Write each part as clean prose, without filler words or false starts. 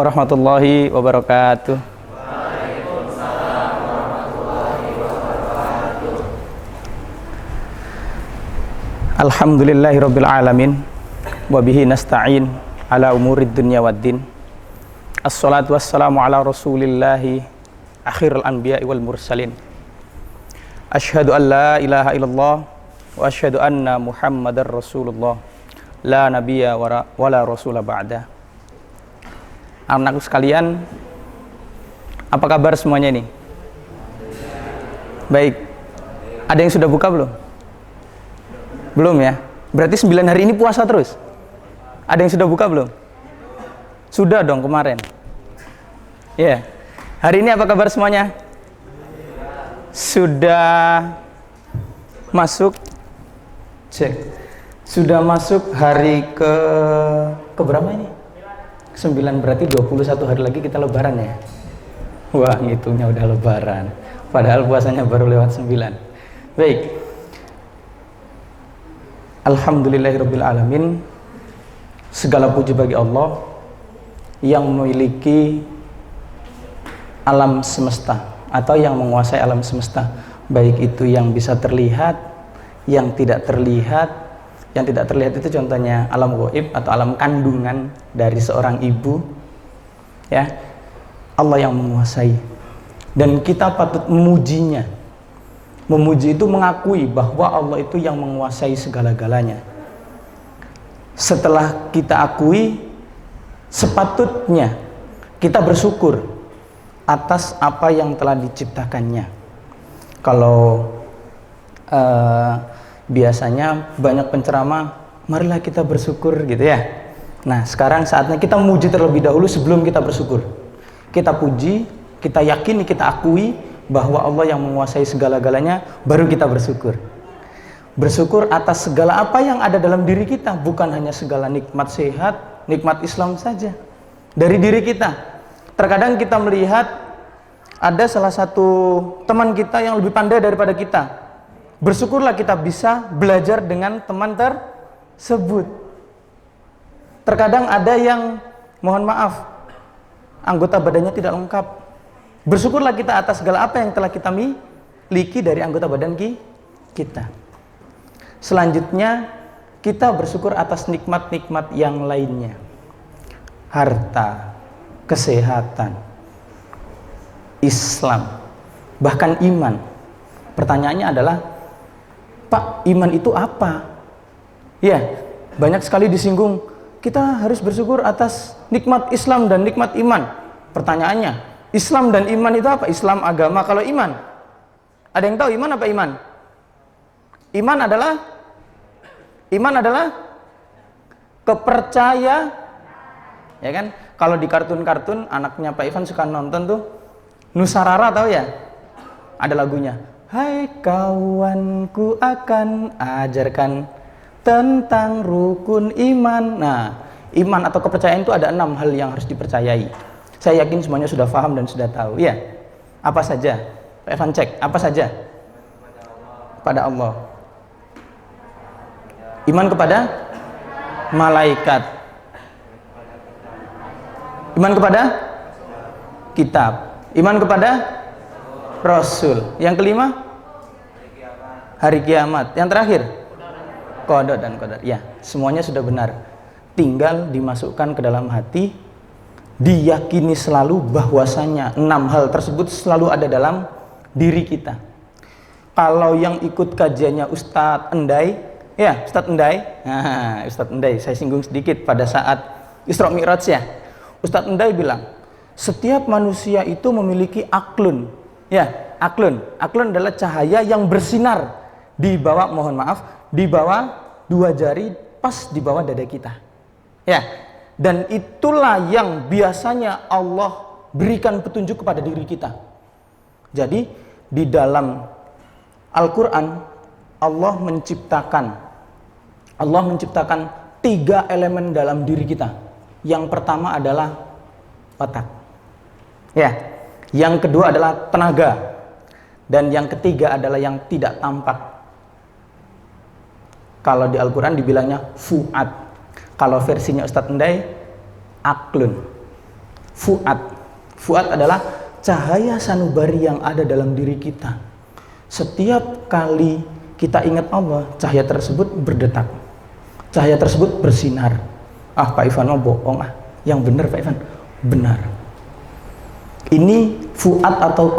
warahmatullahi wabarakatuh. Alhamdulillahirabbil alamin wa bihi nasta'in ala umurid dunya waddin. Assalatu wassalamu ala rasulillahi akhiril anbiya'i wal mursalin. Asyhadu an la ilaha illallah wa asyhadu anna Muhammadar Rasulullah. La nabiyya wa la rasula ba'da. Anakku sekalian, apa kabar semuanya ini? Baik. Ada yang sudah buka belum? Belum ya? Berarti 9 hari ini puasa terus? Ada yang sudah buka belum? Sudah dong kemarin. Ya. Hari ini apa kabar semuanya? Sudah masuk? Cek. Sudah masuk hari ke berapa ini? 9, berarti 21 hari lagi kita lebaran ya? Wah, ngitungnya udah lebaran. Padahal puasanya baru lewat 9. Baik. Alhamdulillahirabbil alamin. Segala puji bagi Allah yang memiliki alam semesta atau yang menguasai alam semesta, baik itu yang bisa terlihat, yang tidak terlihat. Yang tidak terlihat itu contohnya alam gaib atau alam kandungan dari seorang ibu, ya. Allah yang menguasai dan kita patut memujinya. Memuji itu mengakui bahwa Allah itu yang menguasai segala-galanya. Setelah kita akui, sepatutnya kita bersyukur atas apa yang telah diciptakannya. Kalau biasanya banyak penceramah, marilah kita bersyukur gitu ya. Nah, sekarang saatnya kita memuji terlebih dahulu sebelum kita bersyukur. Kita puji, kita yakini, kita akui bahwa Allah yang menguasai segala-galanya, baru kita bersyukur. Bersyukur atas segala apa yang ada dalam diri kita, bukan hanya segala nikmat sehat, nikmat Islam saja. Dari diri kita. Terkadang kita melihat ada salah satu teman kita yang lebih pandai daripada kita. Bersyukurlah kita bisa belajar dengan teman tersebut. Terkadang ada yang, mohon maaf, anggota badannya tidak lengkap. Bersyukurlah kita atas segala apa yang telah kita miliki dari anggota badan kita. Selanjutnya, kita bersyukur atas nikmat-nikmat yang lainnya. Harta, kesehatan, Islam, bahkan iman. Pertanyaannya adalah, Pak, iman itu apa? Ya, banyak sekali disinggung, kita harus bersyukur atas nikmat Islam dan nikmat iman. Pertanyaannya, Islam dan iman itu apa? Islam agama, kalau iman, ada yang tahu iman apa iman? Iman adalah kepercayaan, ya kan? Kalau di kartun-kartun anaknya Pak Ivan suka nonton tuh Nusarara, tahu ya? Ada lagunya. Hai kawanku, akan ajarkan tentang rukun iman. Nah, iman atau kepercayaan itu ada 6 hal yang harus dipercayai. Saya yakin semuanya sudah paham dan sudah tahu. Ya, apa saja? Pak Evan cek, apa saja? Pada Allah. Iman kepada malaikat. Iman kepada kitab. Iman kepada Rasul. Yang kelima? Hari kiamat. Yang terakhir? Qada dan qadar. Ya, semuanya sudah benar. Tinggal dimasukkan ke dalam hati, diyakini selalu bahwasanya 6 hal tersebut selalu ada dalam diri kita. Kalau yang ikut kajiannya Ustadz Endai, ya Ustadz Endai, nah, Ustadz Endai, saya singgung sedikit pada saat Isra Mi'raj ya. Ustadz Endai bilang, setiap manusia itu memiliki aklun. Ya, aklun. Aklun adalah cahaya yang bersinar di bawah, mohon maaf, di bawah 2 jari, pas di bawah dada kita. Ya. Dan itulah yang biasanya Allah berikan petunjuk kepada diri kita. Jadi di dalam Al-Quran Allah menciptakan 3 elemen dalam diri kita. Yang pertama adalah otak. Ya. Yang kedua adalah tenaga. Dan yang ketiga adalah yang tidak tampak. Kalau di Al-Quran dibilangnya fu'ad. Kalau versinya Ustadz Endai, aklun. fuad. Fuad adalah cahaya sanubari yang ada dalam diri kita. Setiap kali kita ingat Allah, cahaya tersebut berdetak, cahaya tersebut bersinar. Ah, Pak Ivan mau bohong ah, yang benar Pak Ivan, benar. Ini fuad atau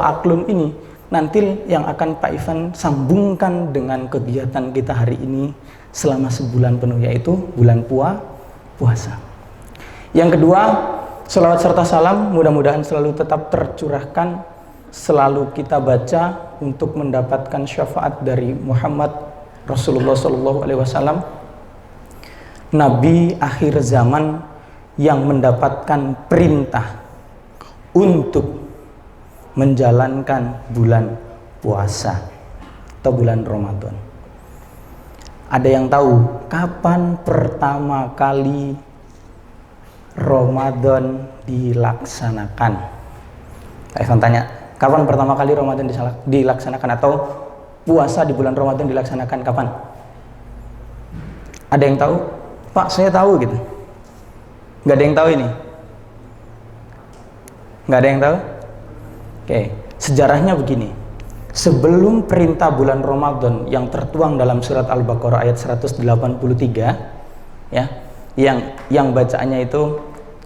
aklun ini nanti yang akan Pak Ivan sambungkan dengan kegiatan kita hari ini selama sebulan penuh, yaitu bulan puasa. Yang kedua, selawat serta salam mudah-mudahan selalu tetap tercurahkan, selalu kita baca untuk mendapatkan syafaat dari Muhammad Rasulullah SAW, Nabi akhir zaman yang mendapatkan perintah untuk menjalankan bulan puasa atau bulan Ramadan. Ada yang tahu kapan pertama kali Ramadan dilaksanakan? Pak Ivan tanya, kapan pertama kali Ramadan dilaksanakan atau puasa di bulan Ramadan dilaksanakan kapan? Ada yang tahu? Pak, saya tahu gitu. Nggak ada yang tahu ini? Nggak ada yang tahu? Oke, sejarahnya begini. Sebelum perintah bulan Ramadan yang tertuang dalam surat Al-Baqarah ayat 183, ya, yang bacaannya itu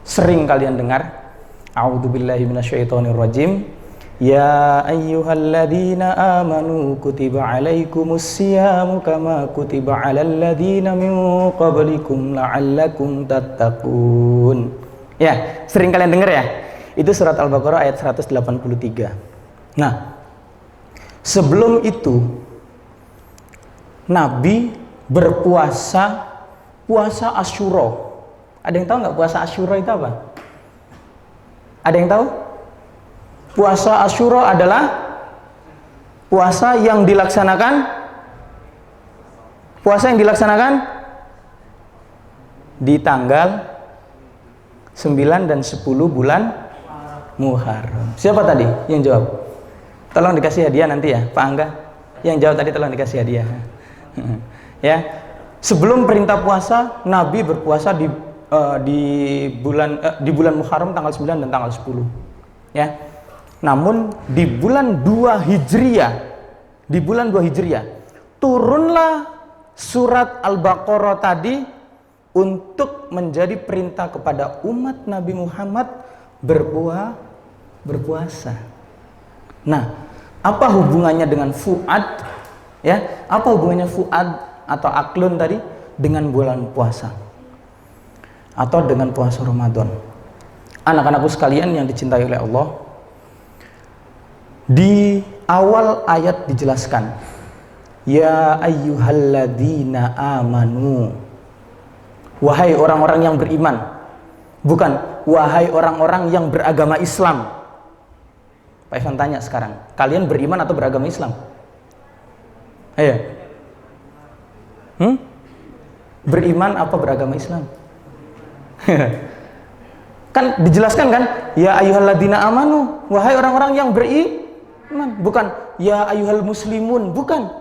sering kalian dengar. A'udzubillahi minasyaitonirrajim. Ya ayyuhalladzina amanu kutiba alaikumusyiyamu kama kutiba alal ladzina min qablikum la'allakum tattaqun. Ya, sering kalian dengar ya? Itu surat Al-Baqarah ayat 183. Nah, sebelum itu Nabi berpuasa puasa Asyura. Ada yang tahu nggak puasa Asyura itu apa? Ada yang tahu? Puasa Asyura adalah puasa yang dilaksanakan di tanggal 9 dan 10 bulan Muharram. Siapa tadi yang jawab? Tolong dikasih hadiah nanti ya, Pak Angga. Yang jawab tadi tolong dikasih hadiah. Ya. Sebelum perintah puasa, Nabi berpuasa di bulan Muharram tanggal 9 dan tanggal 10. Ya. Namun di bulan 2 Hijriah, turunlah surat Al-Baqarah tadi untuk menjadi perintah kepada umat Nabi Muhammad berpuasa. Nah, apa hubungannya dengan fuad? Ya, apa hubungannya fuad atau aklun tadi dengan bulan puasa atau dengan puasa Ramadan? Anak-anakku sekalian yang dicintai oleh Allah, di awal ayat dijelaskan, ya ayyuhalladzina amanu, wahai orang-orang yang beriman. Bukan wahai orang-orang yang beragama Islam. Pak Ivan tanya sekarang, kalian beriman atau beragama Islam? Ayo. Beriman apa beragama Islam? Kan dijelaskan kan, ya ayyuhalladzina amanu, wahai orang-orang yang beriman. Bukan ya ayyuhal muslimun, bukan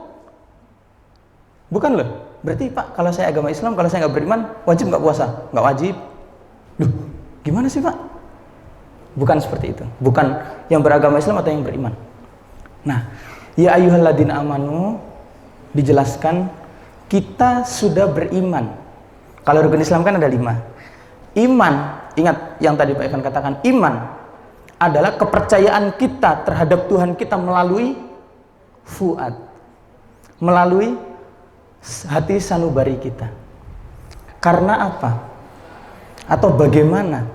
loh. Berarti Pak, kalau saya agama Islam, kalau saya nggak beriman, wajib nggak puasa? Nggak wajib. Duh, gimana sih Pak? Bukan seperti itu. Bukan yang beragama Islam atau yang beriman. Nah, ya ayyuhalladzina amanu dijelaskan kita sudah beriman. Kalau rukun Islam kan ada 5. Iman, ingat yang tadi Pak Ivan katakan, iman adalah kepercayaan kita terhadap Tuhan kita melalui fuad, melalui hati sanubari kita. Karena apa? Atau bagaimana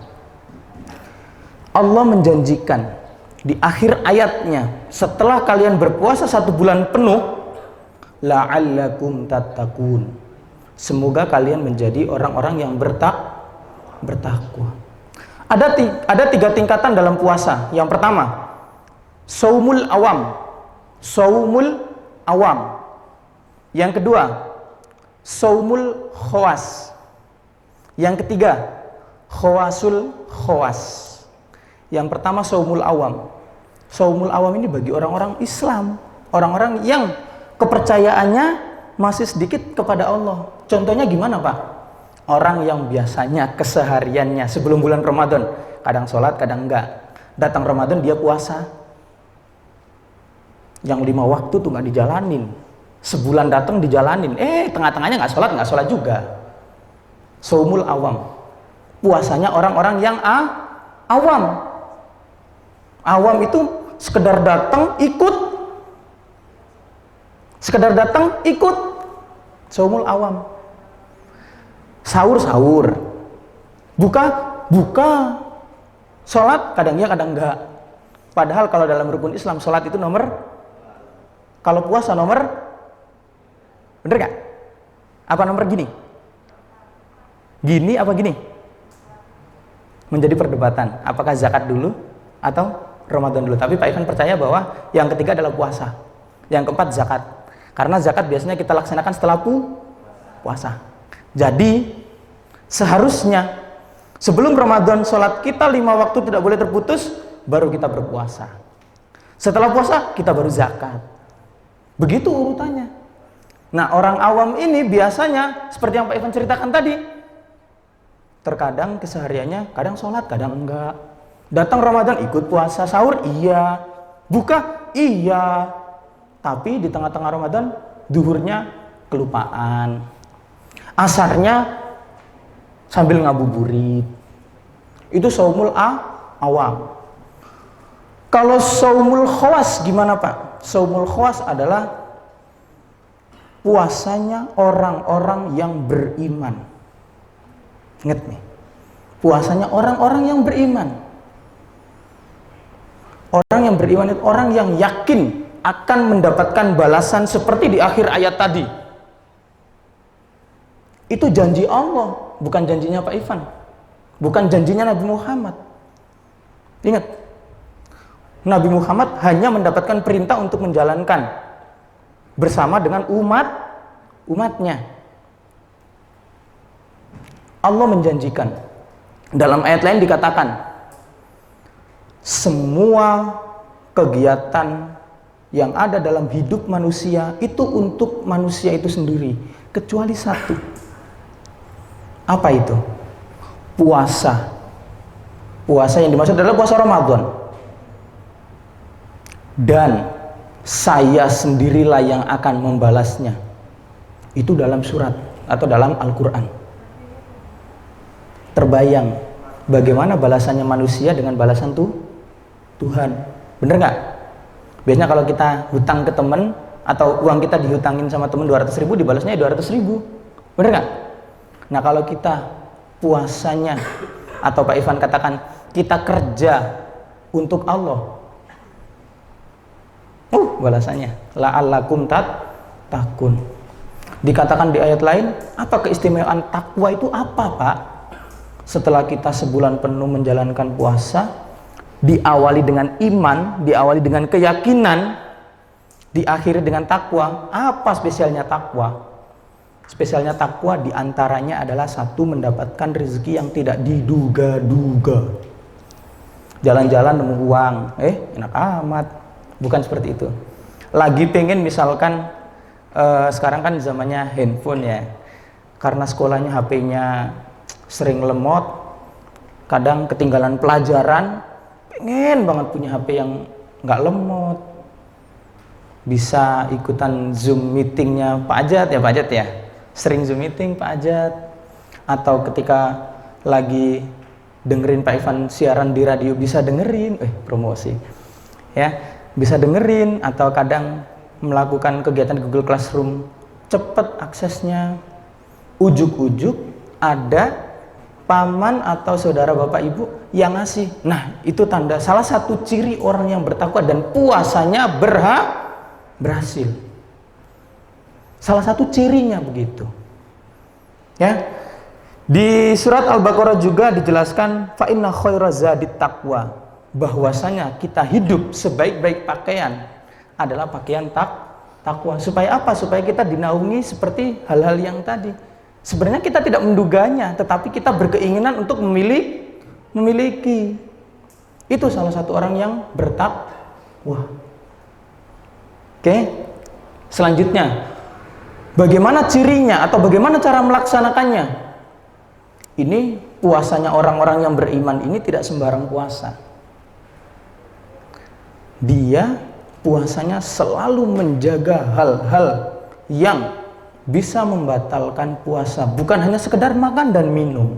Allah menjanjikan di akhir ayatnya, setelah kalian berpuasa 1 bulan penuh, la'allakum tattaqun, semoga kalian menjadi orang-orang yang bertakwa. Ada 3 tingkatan dalam puasa. Yang pertama, saumul awam. Yang kedua, saumul khawas. Yang ketiga, khawasul khawas. Yang pertama saumul awam. Saumul awam ini bagi orang-orang Islam, orang-orang yang kepercayaannya masih sedikit kepada Allah. Contohnya gimana Pak? Orang yang biasanya kesehariannya sebelum bulan Ramadan kadang sholat, kadang enggak. Datang Ramadan dia puasa. Yang 5 waktu tuh nggak dijalanin. Sebulan datang dijalanin. Tengah-tengahnya nggak sholat juga. Shaumul awam. Puasanya orang-orang yang awam. Awam itu sekedar datang ikut. Shaumul awam. Sahur. Buka. Sholat kadang ya kadang enggak. Padahal kalau dalam rukun Islam sholat itu nomor, kalau puasa nomor, bener gak? Apa nomor gini? Gini apa gini? Menjadi perdebatan. Apakah zakat dulu atau Ramadan dulu? Tapi Pak Ivan percaya bahwa yang ketiga adalah puasa. Yang keempat zakat. Karena zakat biasanya kita laksanakan setelah puasa. Jadi seharusnya sebelum Ramadan sholat kita 5 waktu tidak boleh terputus, baru kita berpuasa. Setelah puasa kita baru zakat. Begitu urutannya. Nah, orang awam ini biasanya seperti yang Pak Ivan ceritakan tadi. Terkadang kesehariannya kadang sholat, kadang enggak. Datang Ramadan ikut puasa, sahur iya, buka iya. Tapi di tengah-tengah Ramadan duhurnya kelupaan. Asarnya sambil ngabuburit. Itu shaumul awam. Kalau shaumul khawas gimana Pak? Shaumul khawas adalah puasanya orang-orang yang beriman. Ingat nih. Puasanya orang-orang yang beriman. Orang yang beriman itu orang yang yakin akan mendapatkan balasan seperti di akhir ayat tadi. Itu janji Allah, bukan janjinya Pak Ivan. Bukan janjinya Nabi Muhammad. Ingat, Nabi Muhammad hanya mendapatkan perintah untuk menjalankan bersama dengan umatnya. Allah menjanjikan. Dalam ayat lain dikatakan, semua kegiatan yang ada dalam hidup manusia itu untuk manusia itu sendiri, kecuali satu. Apa itu? Puasa. Puasa yang dimaksud adalah puasa Ramadan. Dan saya sendirilah yang akan membalasnya. Itu dalam surat atau dalam Al-Quran. Terbayang bagaimana balasannya manusia dengan balasan Tuhan. Bener nggak? Biasanya kalau kita hutang ke teman atau uang kita dihutangin sama teman 200.000, dibalasnya 200.000. Bener nggak? Nah, kalau kita puasanya atau Pak Ivan katakan kita kerja untuk Allah, balasannya la'allakum takun. Dikatakan di ayat lain, apa keistimewaan takwa itu apa Pak? Setelah kita sebulan penuh menjalankan puasa, diawali dengan iman, diawali dengan keyakinan, diakhiri dengan takwa. Apa spesialnya takwa? Spesialnya takwa diantaranya adalah satu, mendapatkan rezeki yang tidak diduga-duga. Jalan-jalan nemu uang, enak amat. Bukan seperti itu. Lagi pengen misalkan sekarang kan zamannya handphone ya. Karena sekolahnya HP-nya sering lemot, kadang ketinggalan pelajaran, pengen banget punya HP yang nggak lemot, bisa ikutan Zoom meetingnya Pak Ajat ya, sering Zoom meeting Pak Ajat, atau ketika lagi dengerin Pak Ivan siaran di radio bisa dengerin, promosi ya, bisa dengerin, atau kadang melakukan kegiatan Google Classroom, cepet aksesnya, ujuk-ujuk ada paman atau saudara bapak ibu yang ngasih. Nah, itu tanda, salah satu ciri orang yang bertakwa dan puasanya berhasil. Salah satu cirinya begitu. Ya. Di surat Al-Baqarah juga dijelaskan fa inna khairaz zadit taqwa, bahwasanya kita hidup sebaik-baik pakaian adalah pakaian takwa. Supaya apa? Supaya kita dinaungi seperti hal-hal yang tadi. Sebenarnya kita tidak menduganya, tetapi kita berkeinginan untuk memiliki. Itu salah satu orang yang bertakwa. Oke. Selanjutnya, bagaimana cirinya atau bagaimana cara melaksanakannya? Ini puasanya orang-orang yang beriman ini tidak sembarang puasa. Dia puasanya selalu menjaga hal-hal yang bisa membatalkan puasa. Bukan hanya sekedar makan dan minum.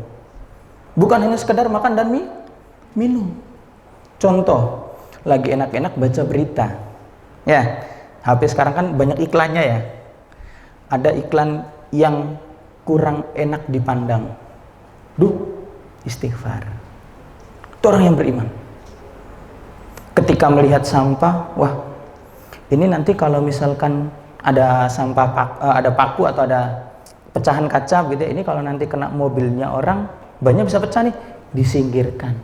Bukan hanya sekedar makan dan minum. Contoh, lagi enak-enak baca berita. Ya, HP sekarang kan banyak iklannya ya. Ada iklan yang kurang enak dipandang. Istighfar. Itu orang yang beriman. Ketika melihat sampah, wah, ini nanti kalau misalkan ada sampah, ada paku atau ada pecahan kaca gitu, ini kalau nanti kena mobilnya orang, banyak bisa pecah nih, disingkirkan.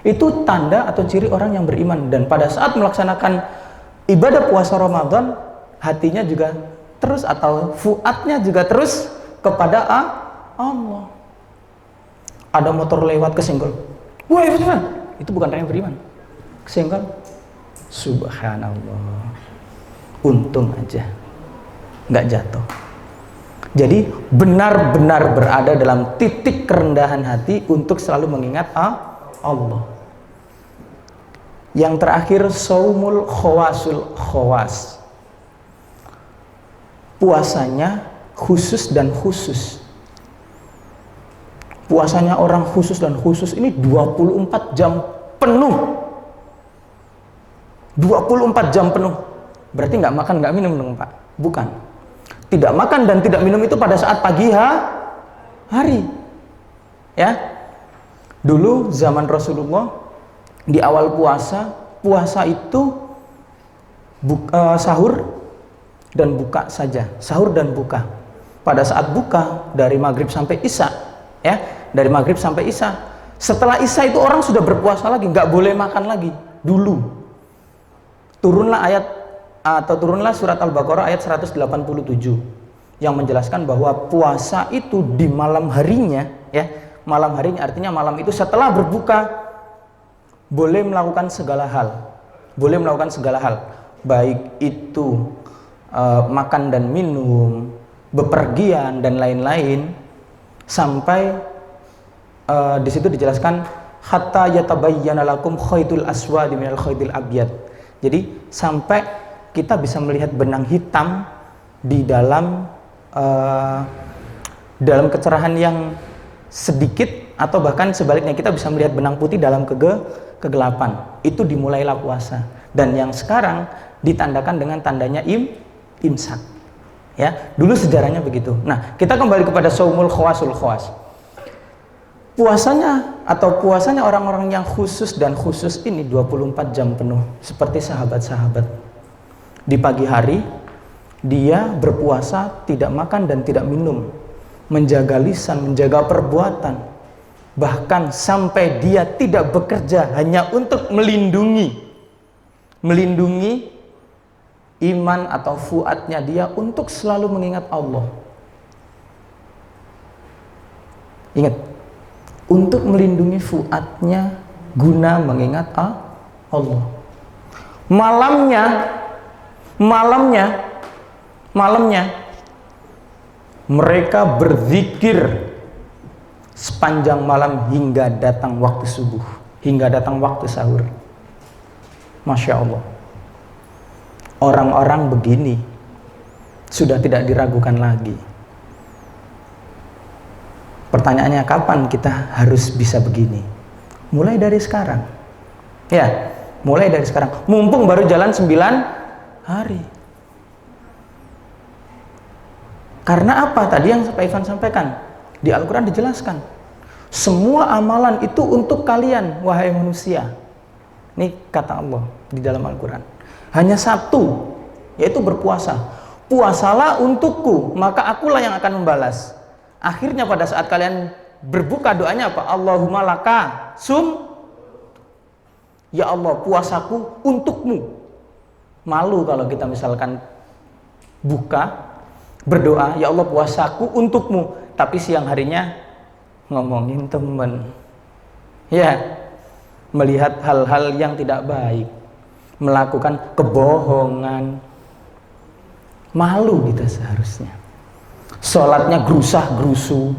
Itu tanda atau ciri orang yang beriman. Dan pada saat melaksanakan ibadah puasa Ramadan, hatinya juga terus atau fuadnya juga terus kepada Allah. Ada motor lewat kesenggol, wah itu bukan orang yang beriman. Kesenggol, subhanallah, untung aja nggak jatuh. Jadi benar-benar berada dalam titik kerendahan hati untuk selalu mengingat Allah. Yang terakhir, saumul khawasul khawas. Puasanya khusus dan khusus. Puasanya orang khusus dan khusus ini 24 jam penuh. 24 jam penuh. Berarti nggak makan, nggak minum dong Pak? Bukan. Tidak makan dan tidak minum itu pada saat pagi hari. Ya. Dulu zaman Rasulullah di awal puasa itu sahur dan buka saja. Sahur dan buka. Pada saat buka dari maghrib sampai isya, ya, dari maghrib sampai isya. Setelah isya itu orang sudah berpuasa lagi, nggak boleh makan lagi. Dulu turunlah surat Al-Baqarah ayat 187 yang menjelaskan bahwa puasa itu di malam harinya, ya, malam harinya artinya malam itu setelah berbuka boleh melakukan segala hal, baik itu makan dan minum, bepergian dan lain-lain, sampai di situ dijelaskan hatta yatabayyana lakum khaytul aswad minal khaytil abyad. Jadi sampai kita bisa melihat benang hitam di dalam kecerahan yang sedikit, atau bahkan sebaliknya kita bisa melihat benang putih dalam kegelapan. Itu dimulailah puasa. Dan yang sekarang ditandakan dengan tandanya imsak. Ya, dulu sejarahnya begitu. Nah, kita kembali kepada saumul khawasul khawas. Puasanya orang-orang yang khusus dan khusus ini 24 jam penuh, seperti sahabat-sahabat. Di pagi hari dia berpuasa, tidak makan dan tidak minum, menjaga lisan, menjaga perbuatan, bahkan sampai dia tidak bekerja hanya untuk melindungi iman atau fuadnya dia untuk selalu mengingat Allah. Ingat, untuk melindungi fuadnya guna mengingat Allah. Malamnya mereka berzikir sepanjang malam hingga datang waktu subuh, hingga datang waktu sahur. Masya Allah. Orang-orang begini sudah tidak diragukan lagi. Pertanyaannya, kapan kita harus bisa begini? Mulai dari sekarang. Ya, mulai dari sekarang. Mumpung baru jalan 9 hari. Karena apa? Tadi yang Pak Ivan sampaikan, di Al-Quran dijelaskan, semua amalan itu untuk kalian, wahai manusia. Ini kata Allah di dalam Al-Quran. Hanya satu, yaitu berpuasa. Puasalah untukku, maka akulah yang akan membalas. Akhirnya pada saat kalian berbuka, doanya apa? Allahumma laka sum. Ya Allah, puasaku untukmu. Malu kalau kita misalkan buka berdoa, ya Allah puasaku untukmu, tapi siang harinya ngomongin temen, ya, melihat hal-hal yang tidak baik, melakukan kebohongan. Malu kita seharusnya. Sholatnya gerusah gerusu,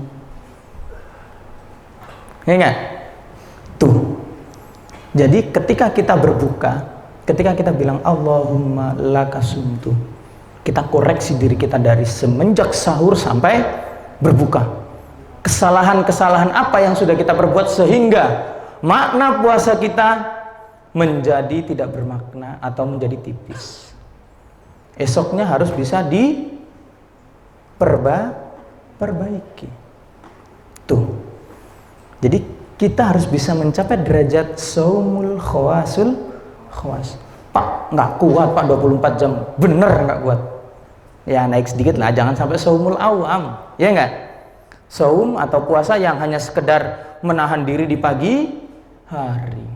Ya enggak? Tuh. Jadi ketika kita berbuka, ketika kita bilang Allahumma lakasumtu, kita koreksi diri kita dari semenjak sahur sampai berbuka. Kesalahan-kesalahan apa yang sudah kita perbuat sehingga makna puasa kita menjadi tidak bermakna atau menjadi tipis. Esoknya harus bisa diperbaiki. Tuh. Jadi kita harus bisa mencapai derajat saumul khawas. Pak, nggak kuat Pak 24 jam. Bener nggak kuat. Ya naik sedikit lah, jangan sampai saumul awam. Ya nggak? Saum atau puasa yang hanya sekedar menahan diri di pagi hari.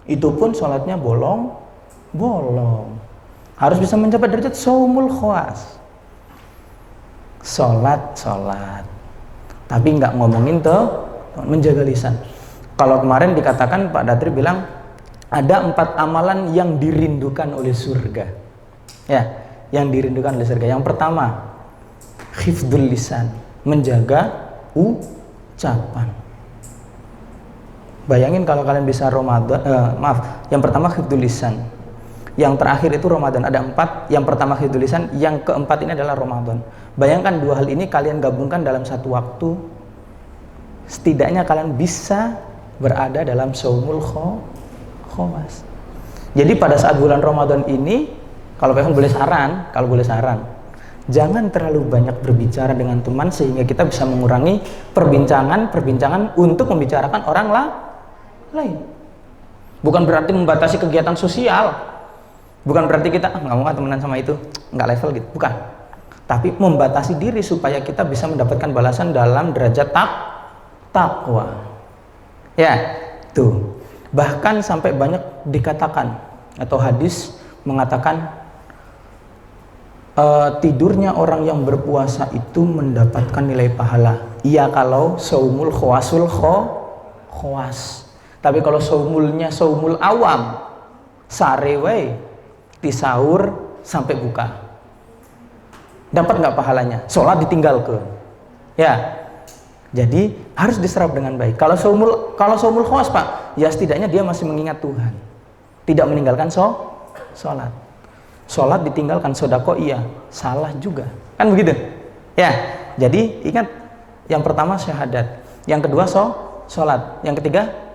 Itu pun sholatnya bolong. Harus bisa mencapai derajat saumul khawas. Sholat. Tapi nggak ngomongin tuh menjaga lisan. Kalau kemarin dikatakan Pak Datri bilang ada 4 amalan yang dirindukan oleh surga. Ya, yang dirindukan oleh surga. Yang pertama, hifdzul lisan, menjaga ucapan. Bayangin kalau kalian bisa Ramadan, yang pertama hifdzul lisan, yang terakhir itu Ramadan. Ada 4, yang pertama hifdzul lisan, yang keempat ini adalah Ramadan. Bayangkan 2 hal ini kalian gabungkan dalam satu waktu, setidaknya kalian bisa berada dalam saumul khawas. Jadi pada saat bulan Ramadan ini, kalau boleh saran, jangan terlalu banyak berbicara dengan teman sehingga kita bisa mengurangi perbincangan untuk membicarakan orang lain. Bukan berarti membatasi kegiatan sosial, bukan berarti kita nggak mau temenan sama itu, nggak level gitu, bukan. Tapi membatasi diri supaya kita bisa mendapatkan balasan dalam derajat takwa. Ya, tuh. Bahkan sampai banyak dikatakan atau hadis mengatakan tidurnya orang yang berpuasa itu mendapatkan nilai pahala. Iya kalau saumul khawas. Tapi kalau saumul awam, sarewai, tisaur sampai buka, dapat nggak pahalanya? Sholat ditinggalkan. Ya, jadi harus diserap dengan baik. Kalau saumul khawas Pak, ya setidaknya dia masih mengingat Tuhan, tidak meninggalkan sholat. Sholat ditinggalkan, sodako iya, salah juga, kan begitu? Ya, jadi ingat, yang pertama syahadat, yang kedua sholat, yang ketiga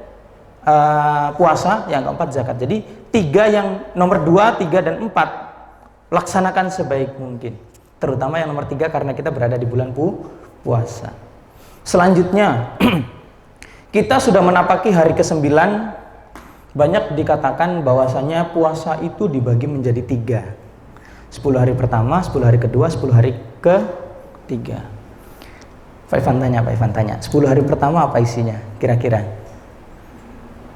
puasa, yang keempat zakat. Jadi 3 yang nomor 2, 3 dan 4 laksanakan sebaik mungkin. Terutama yang nomor 3 karena kita berada di bulan puasa. Selanjutnya kita sudah menapaki hari ke-9. Banyak dikatakan bahwasanya puasa itu dibagi menjadi 3. 10 hari pertama, 10 hari kedua, 10 hari ke-3. Pak Ivan tanya, 10 hari pertama apa isinya kira-kira?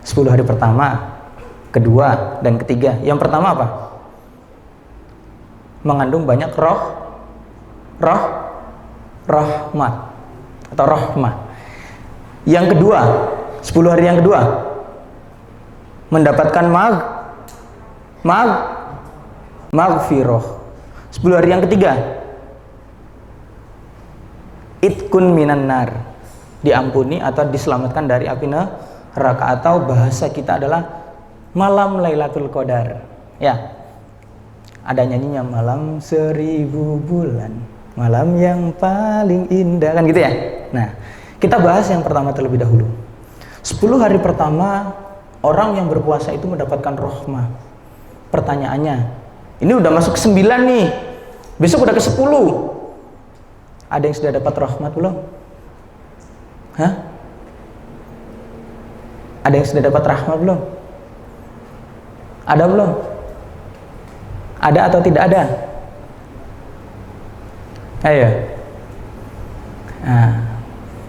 10 hari pertama, kedua, dan ketiga. Yang pertama apa? Mengandung banyak rahmat atau rahmah. Yang kedua, 10 hari yang kedua mendapatkan maghfirah. 10 hari yang ketiga itkun minan nar, diampuni atau diselamatkan dari api neraka, atau bahasa kita adalah malam Lailatul Qadar. Ya, ada nyanyinya, malam 1000 bulan, malam yang paling indah, kan gitu ya. Nah, kita bahas yang pertama terlebih dahulu. 10 hari pertama orang yang berpuasa itu mendapatkan rahmah. Pertanyaannya, ini udah masuk ke 9 nih, besok udah ke 10. Ada yang sudah dapat rahmat belum? Hah? Ada yang sudah dapat rahmat belum? Ada belum? Ada atau tidak ada? Ayo. Nah,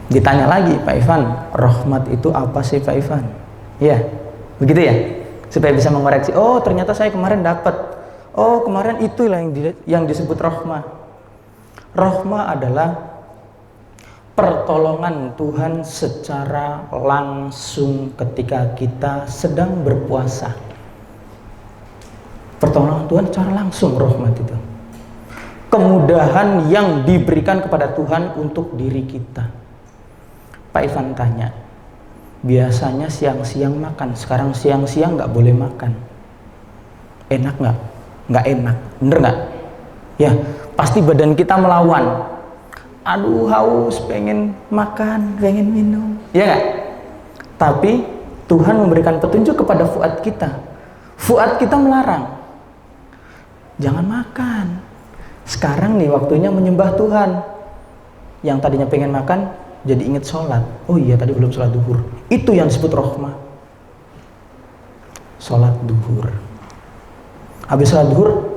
ditanya lagi, Pak Ivan, rahmat itu apa sih Pak Ivan? Ya, begitu ya? Supaya bisa mengoreksi, oh ternyata saya kemarin dapat. Oh kemarin itulah yang disebut rahmah. Rahmah adalah pertolongan Tuhan secara langsung ketika kita sedang berpuasa. Pertolongan Tuhan secara langsung, rahmat itu. Kemudahan yang diberikan kepada Tuhan untuk diri kita. Pak Ivan tanya, Biasanya siang-siang makan, sekarang siang-siang nggak boleh makan. Enak nggak? Nggak enak, bener nggak? Ya, pasti badan kita melawan. Aduh, haus, pengen makan, pengen minum, ya nggak? Tapi Tuhan memberikan petunjuk kepada fuad kita. Fuad kita melarang, jangan makan. Sekarang nih waktunya menyembah Tuhan. Yang tadinya pengen makan, jadi ingat sholat. Oh iya, tadi belum sholat duhur. Itu yang disebut rahmah. Sholat duhur. Habis sholat duhur,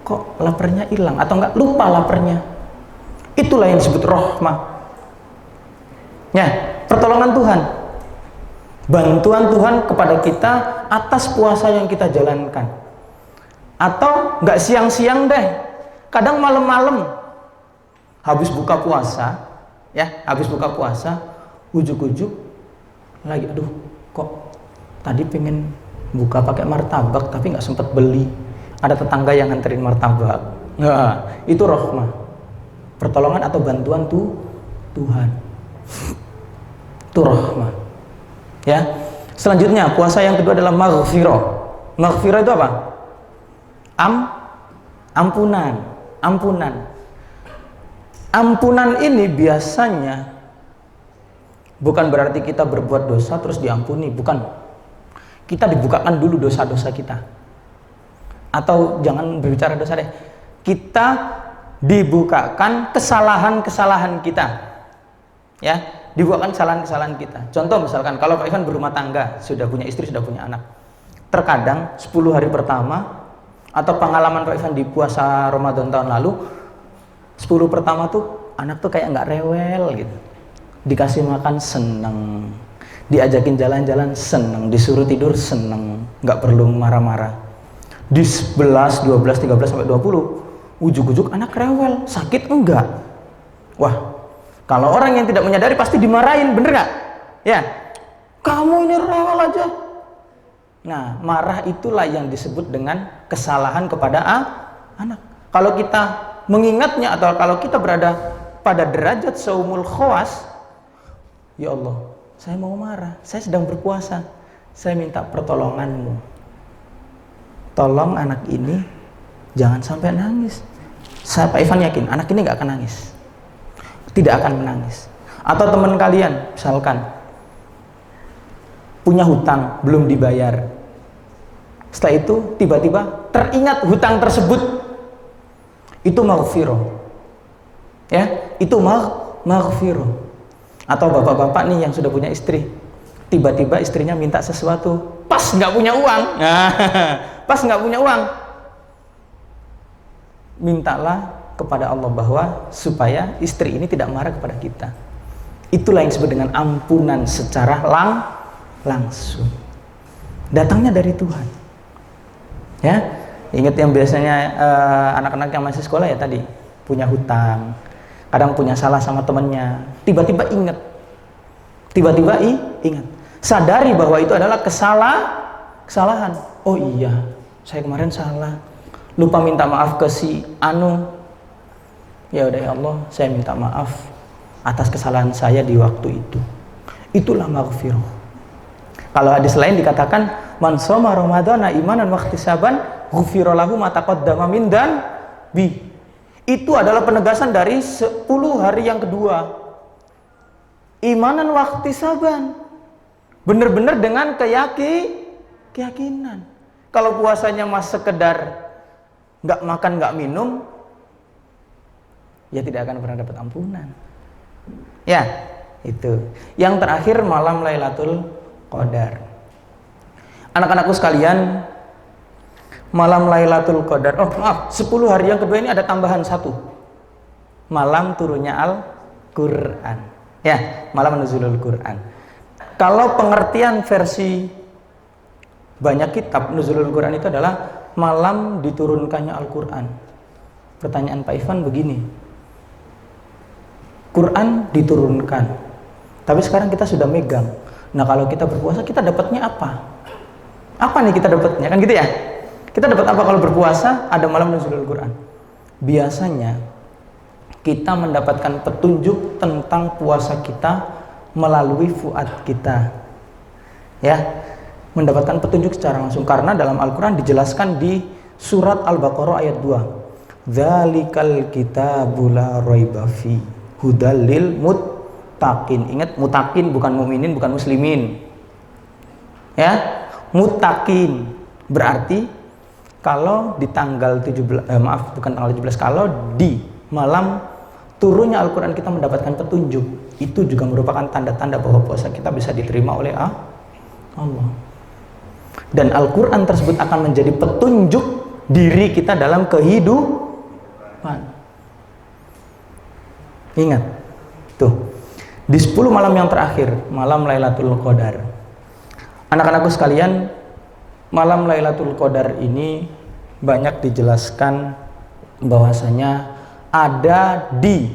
kok laparnya hilang? Atau enggak lupa laparnya? Itulah yang disebut rahmah. Ya, pertolongan Tuhan. Bantuan Tuhan kepada kita atas puasa yang kita jalankan. Atau enggak siang-siang deh. Kadang malam-malam habis buka puasa, ya, habis buka puasa, ujuk-ujuk lagi, aduh, kok tadi pengen buka pakai martabak tapi nggak sempat beli. Ada tetangga yang nganterin martabak. Nah, itu rahmah. Pertolongan atau bantuan Tuhan. Itu rahmah. Ya. Selanjutnya, puasa yang kedua adalah maghfirah. Maghfirah itu apa? Ampunan. Ampunan ini biasanya bukan berarti kita berbuat dosa terus diampuni, bukan. Kita dibukakan dulu dosa-dosa kita. Atau jangan berbicara dosa deh. Kita dibukakan kesalahan-kesalahan kita. Ya, dibukakan kesalahan-kesalahan kita. Contoh misalkan kalau Pak Ivan berumah tangga, sudah punya istri, sudah punya anak. Terkadang 10 hari pertama atau pengalaman Pak Ivan di puasa Ramadan tahun lalu, 10 pertama tuh anak tuh kayak nggak rewel gitu. Dikasih makan seneng, diajakin jalan-jalan seneng, disuruh tidur seneng, nggak perlu marah-marah. Di 11, 12, 13 sampai 20, ujuk-ujuk anak rewel, sakit enggak? Wah, kalau orang yang tidak menyadari pasti dimarahin, bener nggak? Ya, kamu ini rewel aja. Nah, marah itulah yang disebut dengan kesalahan kepada anak. Kalau kita mengingatnya atau kalau kita berada pada derajat saumul khawas, ya Allah, saya mau marah, saya sedang berpuasa, saya minta pertolonganmu. Tolong anak ini jangan sampai nangis. Saya Pak Ivan yakin anak ini nggak akan nangis, tidak akan menangis. Atau teman kalian misalkan punya hutang belum dibayar, setelah itu tiba-tiba teringat hutang tersebut, itu maghfirah. Ya, itu maghfirah. Atau bapak-bapak nih yang sudah punya istri, tiba-tiba istrinya minta sesuatu, pas nggak punya uang. Nah, pas nggak punya uang, mintalah kepada Allah bahwa supaya istri ini tidak marah kepada kita. Itulah yang disebut dengan ampunan secara langsung. Datangnya dari Tuhan. Ya, ingat yang biasanya anak-anak yang masih sekolah ya tadi, punya hutang, kadang punya salah sama temannya, tiba-tiba ingat, ingat, sadari bahwa itu adalah kesalahan. Oh iya, saya kemarin salah, lupa minta maaf ke si Anu. Ya udah ya Allah, saya minta maaf atas kesalahan saya di waktu itu. Itulah maghfirah. Kalau hadis lain dikatakan, man shoma ramadhana imanan wa ihtisaban ghufira lahu ma taqaddama min bi. Itu adalah penegasan dari 10 hari yang kedua. Imanan wa ihtisaban. Benar-benar dengan keyakinan. Kalau puasanya mas sekedar nggak makan, nggak minum, ya tidak akan pernah dapat ampunan. Ya, itu. Yang terakhir malam Lailatul Qadar. Anak-anakku sekalian, malam Lailatul Qadar. Oh, maaf, 10 hari yang kedua ini ada tambahan satu. Malam turunnya Al-Qur'an. Ya, malam nuzulul Qur'an. Kalau pengertian versi banyak kitab, nuzulul Qur'an itu adalah malam diturunkannya Al-Qur'an. Pertanyaan Pak Ivan begini. Quran diturunkan, tapi sekarang kita sudah megang. Nah, kalau kita berpuasa kita dapatnya apa? Apa nih kita dapatnya? Kan gitu ya? Kita dapat apa kalau berpuasa? Ada malam nuzulul Quran. Biasanya kita mendapatkan petunjuk tentang puasa kita melalui fuad kita. Ya, mendapatkan petunjuk secara langsung, karena dalam Al-Qur'an dijelaskan di surat Al-Baqarah ayat 2. Dzalikal kitabul la raiba fi hudal lil muttaqin. Ingat, muttaqin bukan mukminin, bukan muslimin. Ya, muttaqin berarti kalau di tanggal 17 bukan tanggal 17, kalau di malam turunnya Al-Qur'an kita mendapatkan petunjuk, itu juga merupakan tanda-tanda bahwa puasa kita bisa diterima oleh Allah. Dan Al-Quran tersebut akan menjadi petunjuk diri kita dalam kehidupan. Ingat, tuh, di 10 malam yang terakhir, malam Lailatul Qadar. Anak-anakku sekalian, malam Lailatul Qadar ini banyak dijelaskan bahwasanya ada di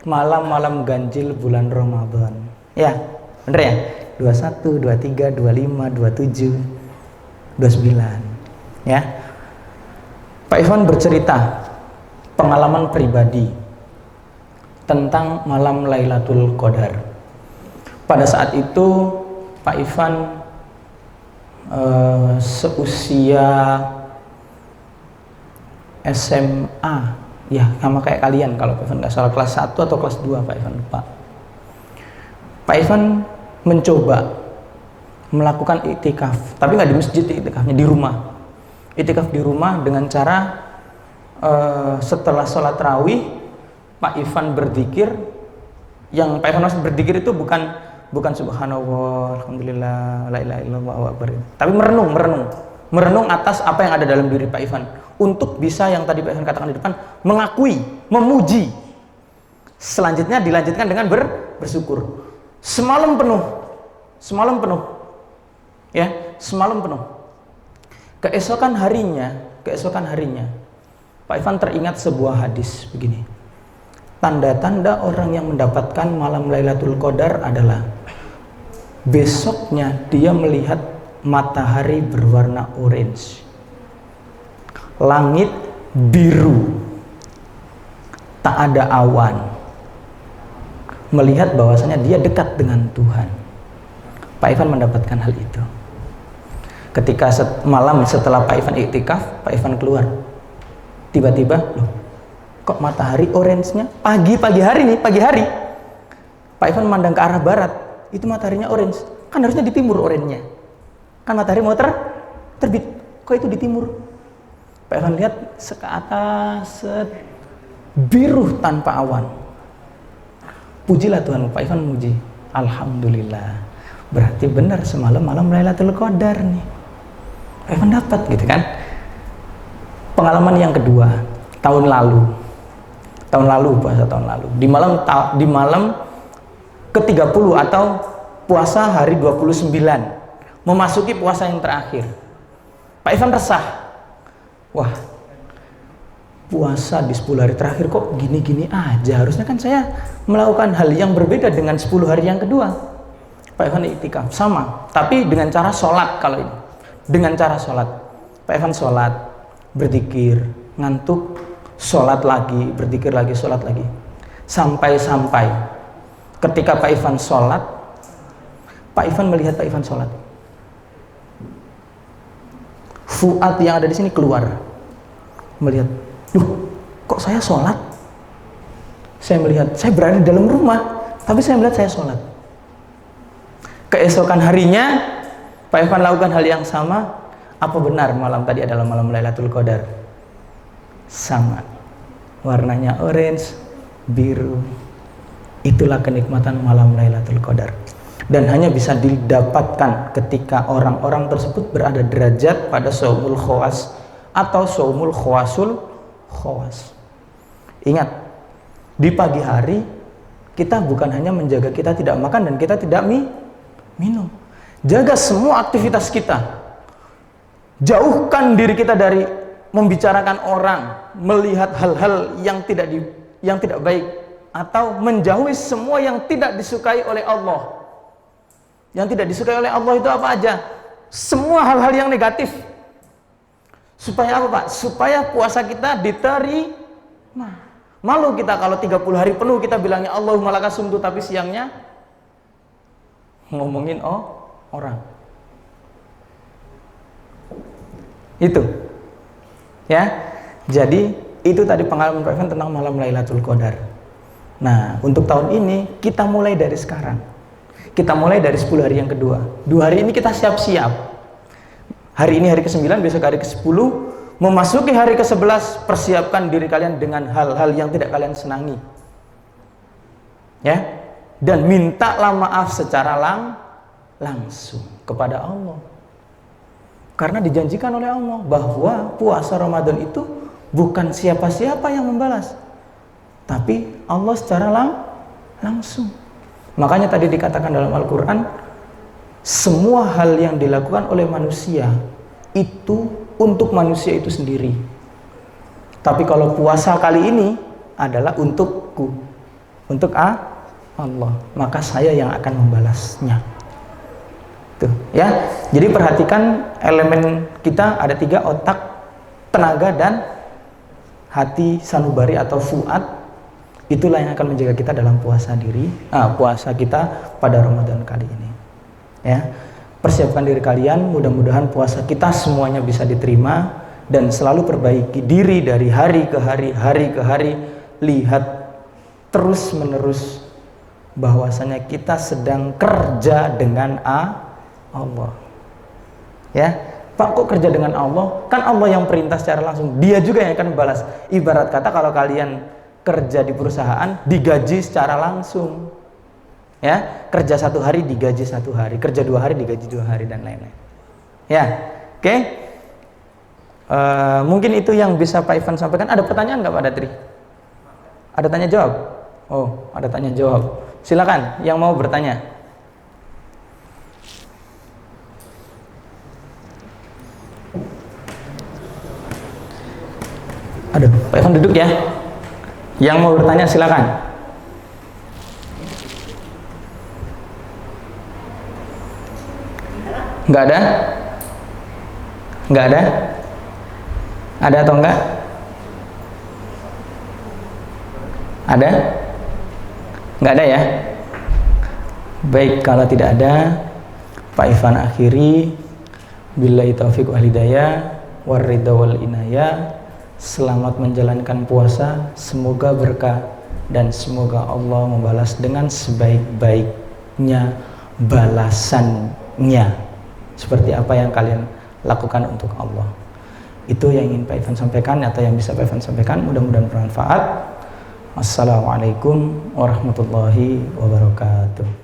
malam-malam ganjil bulan Ramadan. Ya, bener ya? 21, 23, 25, 27, 29. Ya. Pak Ivan bercerita pengalaman pribadi tentang malam Lailatul Qadar. Pada saat itu Pak Ivan seusia SMA, ya sama kayak kalian, kalau Pak Ivan nggak salah kelas 1 atau kelas 2, Pak Ivan lupa. Pak Ivan mencoba melakukan iktikaf, tapi nggak di masjid, iktikafnya di rumah. Iktikaf di rumah dengan cara setelah sholat tarawih Pak Ivan berzikir. Yang Pak Ivan maksud berzikir itu bukan subhanallah, alhamdulillah, la ilaha illallah, Allahu akbar, tapi merenung atas apa yang ada dalam diri Pak Ivan, untuk bisa yang tadi Pak Ivan katakan di depan, mengakui, memuji. Selanjutnya dilanjutkan dengan bersyukur. Semalam penuh, ya, semalam penuh. Keesokan harinya, Pak Ivan teringat sebuah hadis begini. Tanda-tanda orang yang mendapatkan malam Lailatul Qadar adalah besoknya dia melihat matahari berwarna orange, langit biru, tak ada awan, melihat bahwasanya dia dekat dengan Tuhan. Pak Ivan mendapatkan hal itu. Ketika malam setelah Pak Ivan iktikaf, Pak Ivan keluar. Tiba-tiba, loh, kok matahari orange-nya? Pagi hari. Pak Ivan memandang ke arah barat, itu mataharinya orange. Kan harusnya di timur orange-nya. Kan matahari mau terbit. Kok itu di timur? Pak Ivan lihat ke atas, biru tanpa awan. Pujilah Tuhan, Pak Ivan muji. Alhamdulillah. Berarti benar semalam malam Lailatul Qadar nih. Pak Ivan dapat gitu kan. Pengalaman yang kedua, tahun lalu puasa tahun lalu. Di malam ke-30 atau puasa hari 29, memasuki puasa yang terakhir. Pak Ivan resah. Wah, puasa di 10 hari terakhir kok gini-gini aja, harusnya kan saya melakukan hal yang berbeda dengan 10 hari yang kedua. Pak Ivan iktikaf sama, tapi dengan cara sholat. Kalau ini dengan cara sholat, Pak Ivan sholat, berzikir, ngantuk, sholat lagi, berzikir lagi, sholat lagi, sampai ketika Pak Ivan sholat, Pak Ivan melihat Pak Ivan sholat, fuad yang ada di sini keluar, melihat, duh, kok saya sholat? Saya melihat, saya berada di dalam rumah, tapi saya melihat saya sholat. Keesokan harinya, Pak Ivan lakukan hal yang sama. Apa benar malam tadi adalah malam Lailatul Qadar? Sama, warnanya orange, biru. Itulah kenikmatan malam Lailatul Qadar. Dan hanya bisa didapatkan ketika orang-orang tersebut berada derajat pada shaumul khawas atau shaumul khawasul khawas. Ingat, di pagi hari kita bukan hanya menjaga kita tidak makan dan kita tidak minum. Jaga semua aktivitas kita. Jauhkan diri kita dari membicarakan orang, melihat hal-hal yang tidak baik, atau menjauhi semua yang tidak disukai oleh Allah. Yang tidak disukai oleh Allah itu apa aja? Semua hal-hal yang negatif. Supaya apa, Pak? Supaya puasa kita diterima. Malu kita kalau 30 hari penuh kita bilangnya Allahumma lakasumtu, tapi siangnya ngomongin orang. Itu. Ya. Jadi itu tadi pengalaman Pak Ivan tentang malam Lailatul Qadar. Nah, untuk tahun ini kita mulai dari sekarang. Kita mulai dari 10 hari yang kedua. 2 hari ini kita siap-siap. Hari ini hari ke-9, besok hari ke-10. Memasuki hari ke-11, persiapkan diri kalian dengan hal-hal yang tidak kalian senangi. Ya. Dan mintalah maaf secara langsung kepada Allah. Karena dijanjikan oleh Allah bahwa puasa Ramadan itu bukan siapa-siapa yang membalas, tapi Allah secara langsung. Makanya tadi dikatakan dalam Al-Quran, semua hal yang dilakukan oleh manusia itu untuk manusia itu sendiri. Tapi kalau puasa kali ini adalah untukku, untuk Allah, maka saya yang akan membalasnya. Tuh, ya. Jadi perhatikan elemen kita ada 3, otak, tenaga, dan hati sanubari atau fuad. Itulah yang akan menjaga kita dalam puasa kita pada Ramadan kali ini. Ya, persiapkan diri kalian, mudah-mudahan puasa kita semuanya bisa diterima, dan selalu perbaiki diri dari hari ke hari. Lihat terus menerus bahwasanya kita sedang kerja dengan Allah. Ya, Pak, kok kerja dengan Allah? Kan Allah yang perintah secara langsung, Dia juga yang akan membalas. Ibarat kata kalau kalian kerja di perusahaan digaji secara langsung, ya, kerja 1 hari digaji 1 hari, kerja 2 hari digaji 2 hari, dan lain-lain. Ya, oke. Mungkin itu yang bisa Pak Ivan sampaikan. Ada pertanyaan nggak Pak Datri? Ada tanya jawab? Oh, ada tanya jawab. Silakan yang mau bertanya. Aduh, Pak Ivan duduk ya. Yang mau bertanya silakan. Nggak ada? Nggak ada? Ada atau enggak? Ada? Nggak ada ya? Baik, kalau tidak ada, Pak Ivan akhiri. Billahi taufiq wal hidayah, warridha wal inayah. Selamat menjalankan puasa, semoga berkah, dan semoga Allah membalas dengan sebaik-baiknya balasannya, seperti apa yang kalian lakukan untuk Allah. Itu yang ingin Pak Ivan sampaikan, atau yang bisa Pak Ivan sampaikan. Mudah-mudahan bermanfaat. Wassalamualaikum warahmatullahi wabarakatuh.